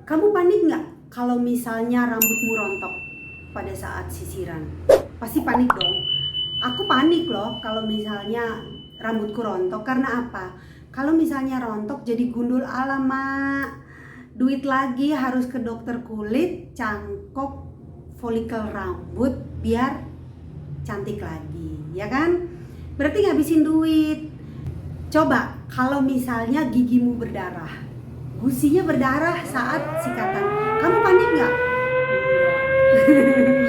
Kamu panik nggak kalau misalnya rambutmu rontok pada saat sisiran? Pasti panik dong. Aku panik loh kalau misalnya rambutku rontok. Karena apa? Kalau misalnya rontok jadi gundul, alamak. Duit lagi harus ke dokter kulit, cangkok folikel rambut biar cantik lagi, ya kan? Berarti ngabisin duit. Coba kalau misalnya gigimu berdarah, gusinya berdarah saat sikatan, kamu panik nggak? Enggak.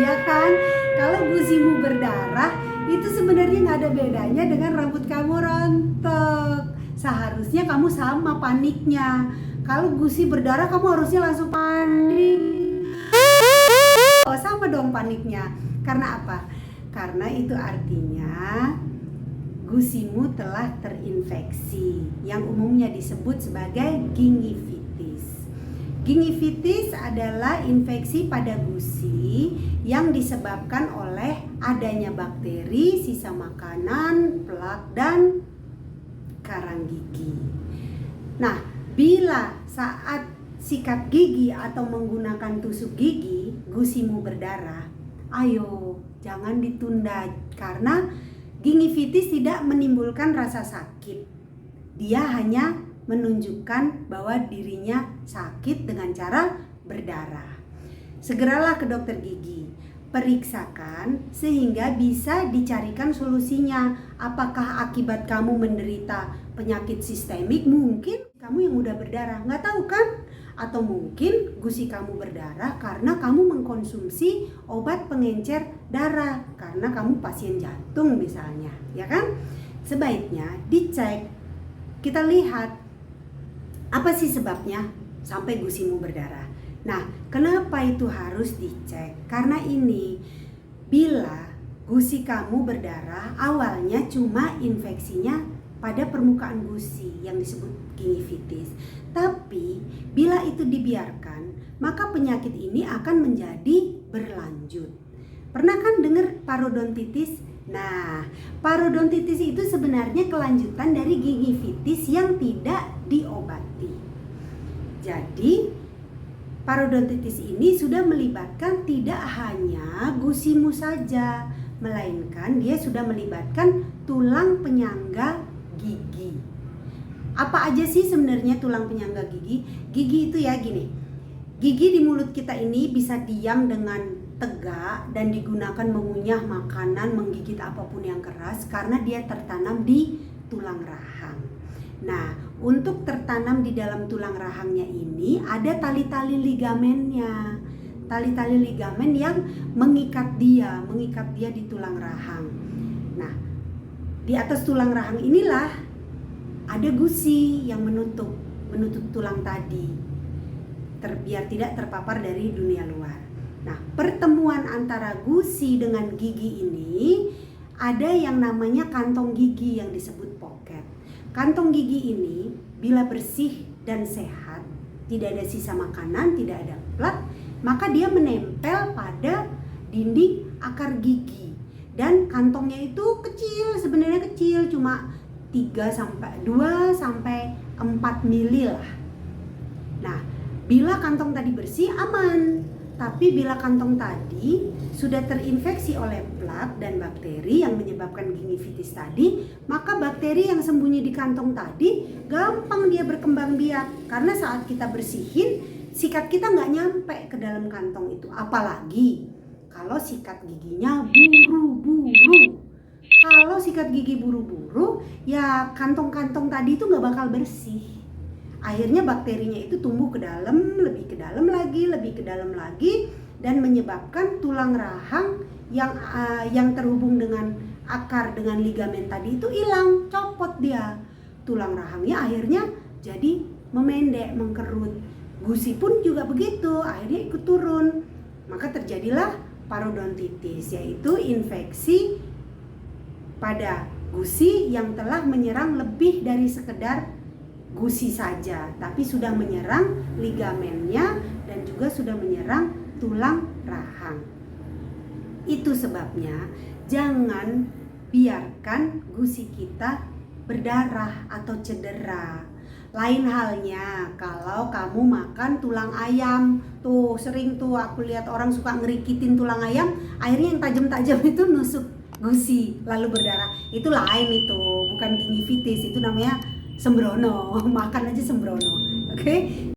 Ya kan? Kalau gusimu berdarah, itu sebenarnya nggak ada bedanya dengan rambut kamu rontok. Seharusnya kamu sama paniknya. Kalau gusi berdarah, kamu harusnya langsung panik. Oh, sama dong paniknya. Karena apa? Karena itu artinya gusimu telah terinfeksi yang umumnya disebut sebagai gingivitis. Gingivitis adalah infeksi pada gusi yang disebabkan oleh adanya bakteri, sisa makanan, plak, dan karang gigi. Nah, bila saat sikat gigi atau menggunakan tusuk gigi, gusimu berdarah, ayo jangan ditunda, karena gingivitis tidak menimbulkan rasa sakit. Dia hanya menunjukkan bahwa dirinya sakit dengan cara berdarah. Segeralah ke dokter gigi, periksakan sehingga bisa dicarikan solusinya. Apakah akibat kamu menderita penyakit sistemik? Mungkin kamu yang udah berdarah, nggak tahu kan? Atau mungkin gusi kamu berdarah karena kamu mengkonsumsi obat pengencer darah, karena kamu pasien jantung misalnya, ya kan? Sebaiknya dicek, kita lihat apa sih sebabnya sampai gusimu berdarah. Nah, kenapa itu harus dicek? Karena ini, bila gusi kamu berdarah, awalnya cuma infeksinya pada permukaan gusi yang disebut gingivitis. Tapi bila itu dibiarkan, maka penyakit ini akan menjadi berlanjut. Pernah kan dengar parodontitis? Nah, parodontitis itu sebenarnya kelanjutan dari gingivitis yang tidak diobati. Jadi, parodontitis ini sudah melibatkan tidak hanya gusimu saja, melainkan dia sudah melibatkan tulang penyangga gigi. Apa aja sih sebenarnya tulang penyangga gigi? Gigi itu ya gini, gigi di mulut kita ini bisa diam dengan tegak dan digunakan mengunyah makanan, menggigit apapun yang keras karena dia tertanam di tulang rahang. Nah, untuk tertanam di dalam tulang rahangnya ini ada tali-tali ligamennya. Tali-tali ligamen yang mengikat dia di tulang rahang. Nah, di atas tulang rahang inilah ada gusi yang menutup tulang tadi, biar tidak terpapar dari dunia luar. Nah, pertemuan antara gusi dengan gigi ini ada yang namanya kantong gigi yang disebut pocket. Kantong gigi ini bila bersih dan sehat, tidak ada sisa makanan, tidak ada plak, maka dia menempel pada dinding akar gigi. Dan kantongnya itu kecil, sebenarnya kecil, cuma 2 sampai 4 mili lah. Nah, bila kantong tadi bersih, aman. Tapi bila kantong tadi sudah terinfeksi oleh plak dan bakteri yang menyebabkan gingivitis tadi, maka bakteri yang sembunyi di kantong tadi gampang dia berkembang biak. Karena saat kita bersihin, sikat kita nggak nyampe ke dalam kantong itu. Apalagi kalau sikat giginya buru-buru. Kalau sikat gigi buru-buru, ya kantong-kantong tadi itu nggak bakal bersih. Akhirnya bakterinya itu tumbuh ke dalam, lebih ke dalam lagi, dan menyebabkan tulang rahang yang terhubung dengan akar dengan ligamen tadi itu hilang, copot dia. Tulang rahangnya akhirnya jadi memendek, mengkerut. Gusi pun juga begitu, akhirnya ikut turun. Maka terjadilah parodontitis, yaitu infeksi pada gusi yang telah menyerang lebih dari sekedar gusi saja, tapi sudah menyerang ligamennya dan juga sudah menyerang tulang rahang. Itu sebabnya jangan biarkan gusi kita berdarah atau cedera. Lain halnya kalau kamu makan tulang ayam, tuh sering tuh aku lihat orang suka ngerikitin tulang ayam, akhirnya yang tajam-tajam itu nusuk gusi lalu berdarah. Itu lain, itu bukan gingivitis, itu namanya sembrono. Makan aja sembrono. Oke?